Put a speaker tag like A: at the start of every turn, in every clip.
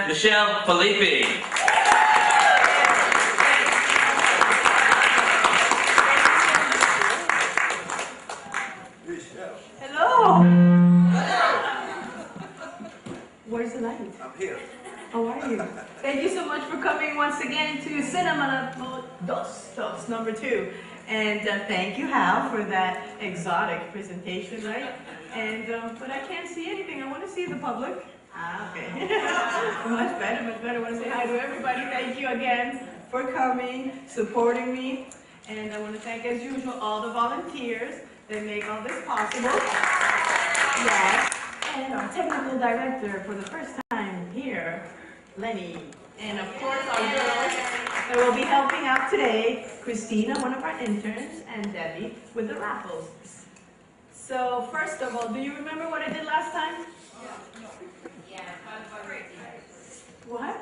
A: and Michelle Filippi.
B: Hello. Where's the light?
C: I'm here.
B: How are you? Thank you so much for coming once again to Cinema Dos, number 2. And thank you, Hal, for that exotic presentation, right? And but I can't see anything. I want to see the public. Ah, okay. Much better, much better. I want to say hi to everybody. Thank you again for coming, supporting me. And I want to thank, as usual, all the volunteers that make all this possible. Yes. And our technical director for the first time here, Lenny. And of course our girls that will be helping out today, Christina, one of our interns, and Debbie with the raffles. So first of all, do you remember what I did last time? What?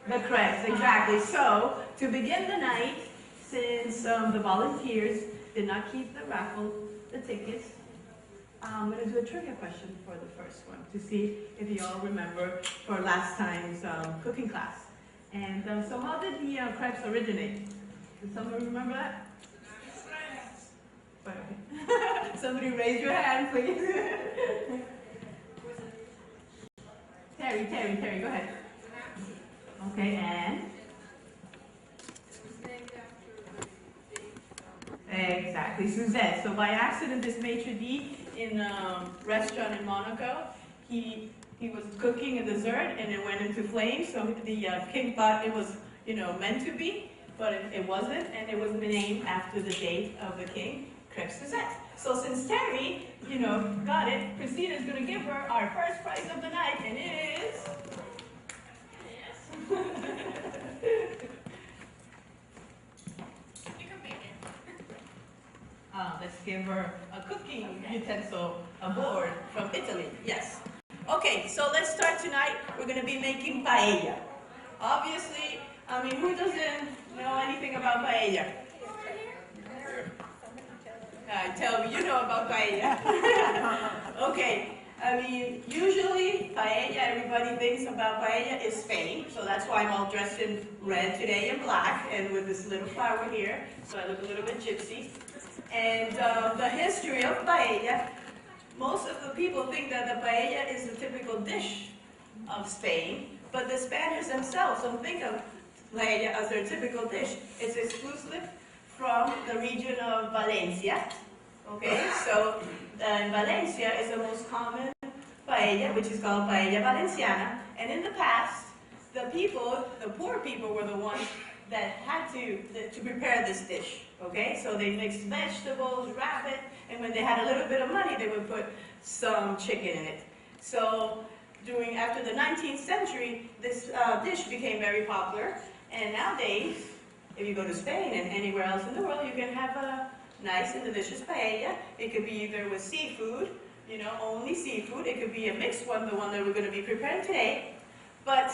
B: The crepes, exactly. So to begin the night, since the volunteers did not keep the tickets, I'm going to do a trivia question for the first one to see if you all remember for last time's cooking class. And so how did the crepes originate? Does somebody remember that? Okay. Somebody raise your hand, please. Terry, go ahead. Okay, and? Exactly, Suzette. So by accident, this maitre d' in a restaurant in Monaco, he was cooking a dessert and it went into flames. So the king thought it was, meant to be, but it wasn't, and it was named after the date of the king, Crêpes Suzette. So since Terry, got it, Christina's going to give her our first prize of the night, and it is. Let's give her a cooking utensil, a board from Italy. Yes. Okay, so let's start tonight. We're going to be making paella. Obviously, who doesn't know anything about paella? Tell me, you know about paella. Okay, usually paella, everybody thinks about paella is Spain, so that's why I'm all dressed in red today and black, and with this little flower here, so I look a little bit gypsy. And the history of paella, most of the people think that the paella is the typical dish of Spain, but the Spaniards themselves don't think of paella as their typical dish. It's exclusive from the region of Valencia. Okay, so in Valencia is the most common paella, which is called paella valenciana. And in the past, the poor people were the ones that had to prepare this dish. Okay, so they mixed vegetables, rabbit, and when they had a little bit of money, they would put some chicken in it. So after the 19th century, this dish became very popular. And nowadays, if you go to Spain and anywhere else in the world, you can have a nice and delicious paella. It could be either with seafood, only seafood. It could be a mixed one, the one that we're going to be preparing today. But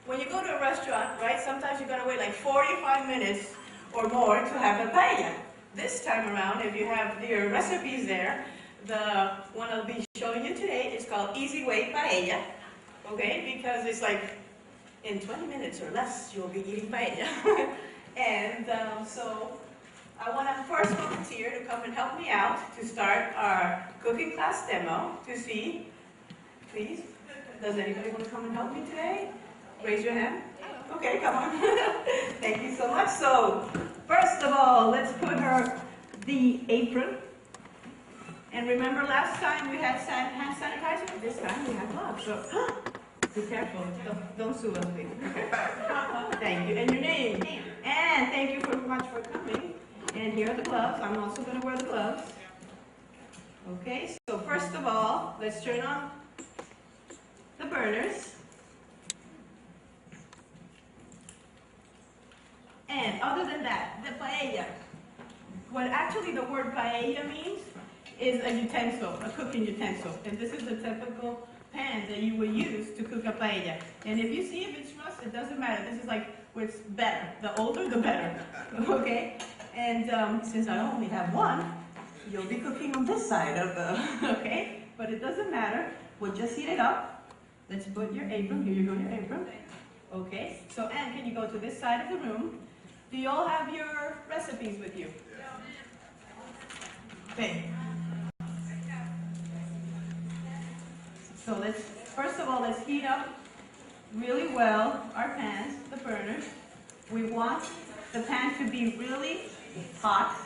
B: when you go to a restaurant, right, sometimes you got to wait like 45 minutes or more to have a paella. This time around, if you have your recipes there, the one I'll be showing you today is called Easy Way Paella, okay, because it's like in 20 minutes or less, you'll be eating paella. And so I want to first volunteer to come and help me out to start our cooking class demo to see, please, does anybody want to come and help me today? Raise your hand. Okay, come on. Thank you so much. So, first of all, let's put her the apron. And remember last time we had hand sanitizer? This time we have gloves. So, be careful. Don't sue us, please. Thank you. And your name. And thank you very much for coming. And here are the gloves. I'm also going to wear the gloves. Okay, so first of all, let's turn on the burners. And other than that, the paella, what actually the word paella means is a utensil, a cooking utensil. And this is the typical pan that you would use to cook a paella. And if you see if it's rust, it doesn't matter. This is like what's better. The older, the better. Okay? And since I only have one, you'll be cooking on this side of the, okay? But it doesn't matter. We'll just heat it up. Let's put your apron. Here you go, your apron. Okay, so Anne, can you go to this side of the room? Do you all have your recipes with you? Okay. So first of all, let's heat up really well our pans, the burners. We want the pan to be really hot.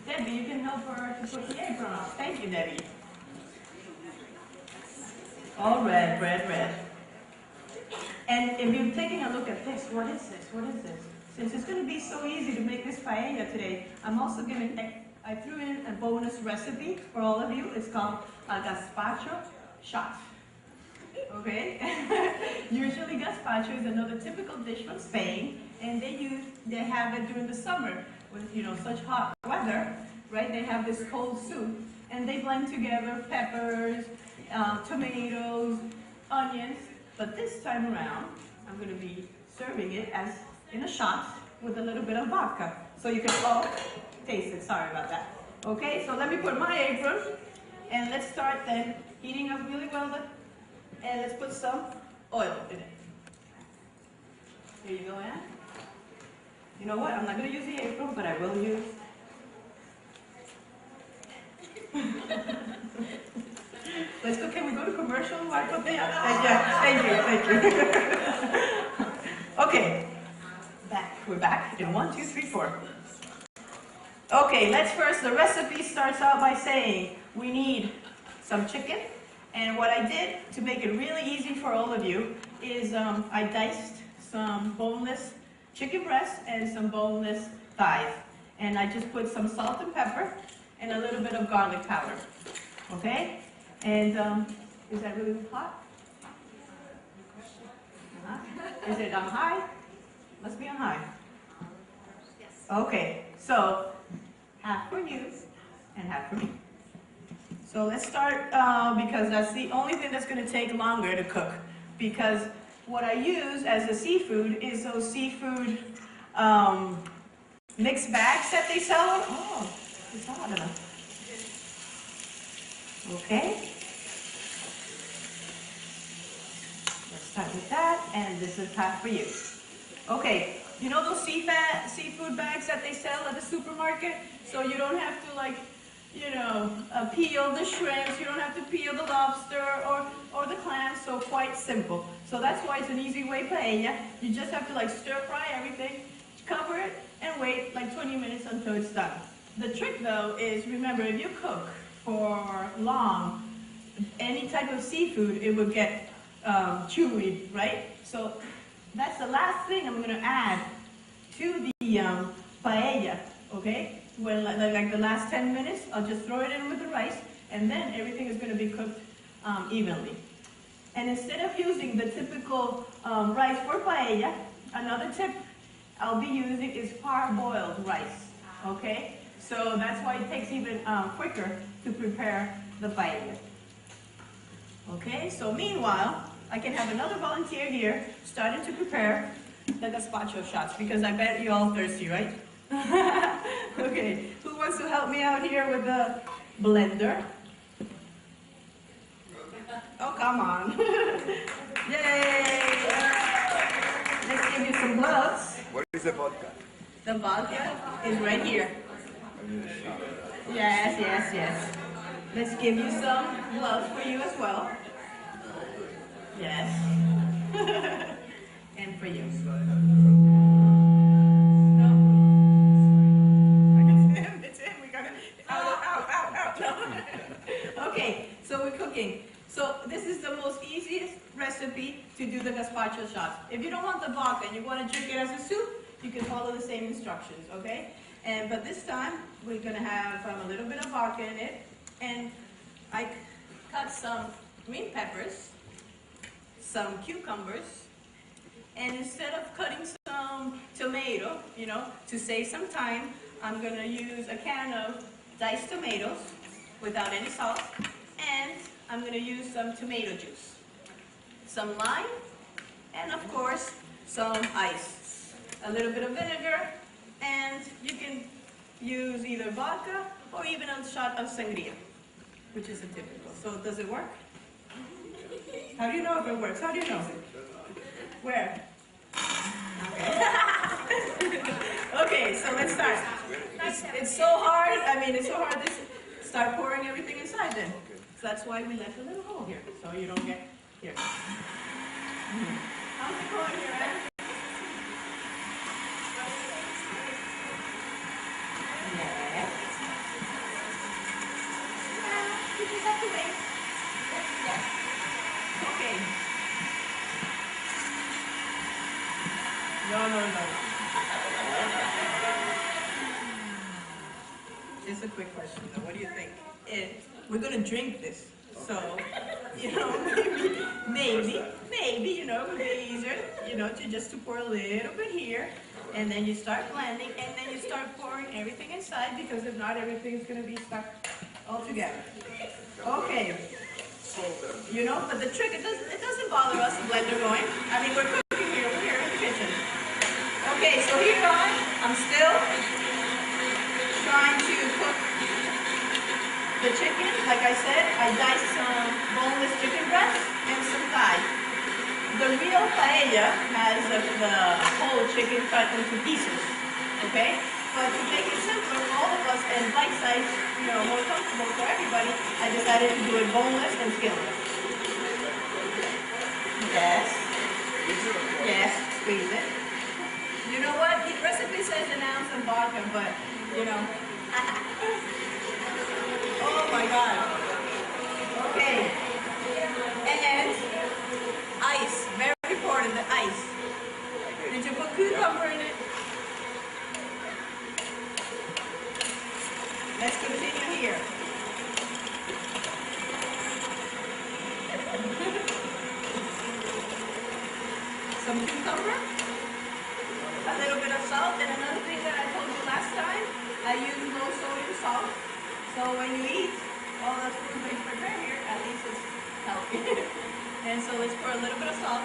B: Debbie, you can help her to put the apron on. Thank you, Debbie. All red, red, red. And if you're taking a look at this, what is this? What is this? Since it's going to be so easy to make this paella today, I'm also giving, I threw in a bonus recipe for all of you. It's called a gazpacho shot. Okay? Usually gazpacho is another typical dish from Spain, and they have it during the summer with, you know, such hot weather, right? They have this cold soup, and they blend together peppers, tomatoes, onions. But this time around, I'm going to be serving it as in a shot with a little bit of vodka. So you can all taste it. Sorry about that. Okay, so let me put my apron, and let's start then heating up really well. And let's put some oil in it. Here you go, Anne. You know what? I'm not going to use the apron, but I will use. Let's go. Can we go to commercial? Thank you. Okay. We're back in 1, 2, 3, 4. Okay, the recipe starts out by saying we need some chicken. And what I did to make it really easy for all of you is I diced some boneless chicken breast and some boneless thighs. And I just put some salt and pepper and a little bit of garlic powder. Okay? And is that really hot? Is it on high? Must be on high. Okay, so half for you and half for me. So let's start because that's the only thing that's going to take longer to cook. Because what I use as a seafood is those seafood mixed bags that they sell. Oh, it's hot enough. Okay. Let's start with that, and this is half for you. Okay, you know those seafood bags that they sell at the supermarket? So you don't have to, like, you know, peel the shrimps, you don't have to peel the lobster or the clams, so quite simple. So that's why it's an easy way paella. You just have to, like, stir fry everything, cover it, and wait like 20 minutes until it's done. The trick, though, is remember, if you cook for long, any type of seafood, it would get chewy, right? So that's the last thing I'm going to add to the paella, okay? When like the last 10 minutes, I'll just throw it in with the rice, and then everything is going to be cooked evenly. And instead of using the typical rice for paella, another tip I'll be using is parboiled rice, okay? So that's why it takes even quicker to prepare the paella. Okay, so meanwhile, I can have another volunteer here starting to prepare the gazpacho shots, because I bet you're all thirsty, right? Okay, who wants to help me out here with the blender? Oh, come on. Yay! Let's give you some gloves.
A: What is the vodka?
B: The vodka is right here. Yes. Let's give you some gloves for you as well. Yes. And for you. No. It's him. We got it. Out. No. Okay, so we're cooking. So this is the most easiest recipe to do the gazpacho shots. If you don't want the vodka and you want to drink it as a soup, you can follow the same instructions, okay? But this time, we're going to have a little bit of vodka in it. And I cut some green peppers, some cucumbers, and instead of cutting some tomato, you know, to save some time, I'm going to use a can of diced tomatoes without any salt, and I'm going to use some tomato juice, some lime, and of course, some ice, a little bit of vinegar, and you can use either vodka or even a shot of sangria, which is a typical. So does it work? How do you know if it works? How do you know? Where? Okay. Okay, so let's start. It's so hard. I mean, it's so hard to start pouring everything inside then. So that's why we left a little hole here, so you don't get here. How's it going here, Anne? Yeah. You just have to wait. Yeah. Okay. No. Just a quick question though. What do you think? We're gonna drink this, so you know, maybe, you know, it would be easier, you know, to pour a little bit here, and then you start blending, and then you start pouring everything inside, because if not, everything's gonna be stuck all together. Okay. You know, but the trick, it doesn't bother us, the blender going. I mean, we're cooking here, we're here in the kitchen. Okay, so here I'm still trying to cook the chicken. Like I said, I diced some boneless chicken breast and some thigh. The real paella has the whole chicken cut into pieces, okay? But to make it simpler for all of us and bite-sized, you know, more comfortable for everybody, I decided to do it boneless and skinless. Yes. Yes, squeeze it. You know what? The recipe says an ounce of vodka, but, you know. Oh my God. Okay. And ice. Very important, the ice. Did you put cucumber in it? Let's continue here. Some cucumber, a little bit of salt, and another thing that I told you last time, I use low sodium salt. So when you eat all the food we prepare here, at least it's healthy. And so let's pour a little bit of salt.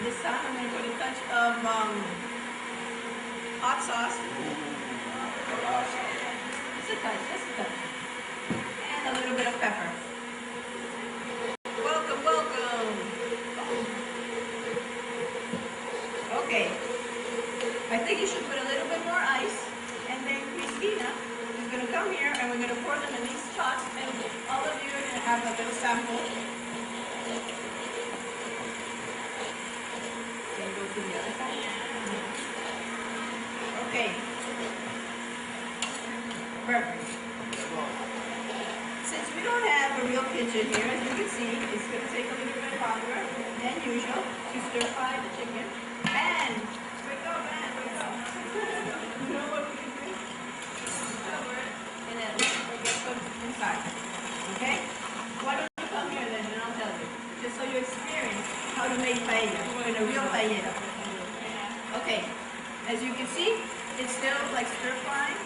B: This time I'm going to put a touch of hot sauce. Just a touch. And a little bit of pepper. Welcome. Okay. I think you should put a little bit more ice. And then Christina is going to come here and we're going to pour them in these shots. And all of you are going to have a little sample. Can you go to the other side? Okay. Perfect. Since we don't have a real kitchen here, as you can see, it's going to take a little bit longer than usual to stir fry the chicken. And wake up. You know what we can do? Cover it and then we'll get cooked inside. Okay? Why don't you come here then and I'll tell you. Just so you experience how to make paella in a real paella. Okay. As you can see, it's still like stir frying.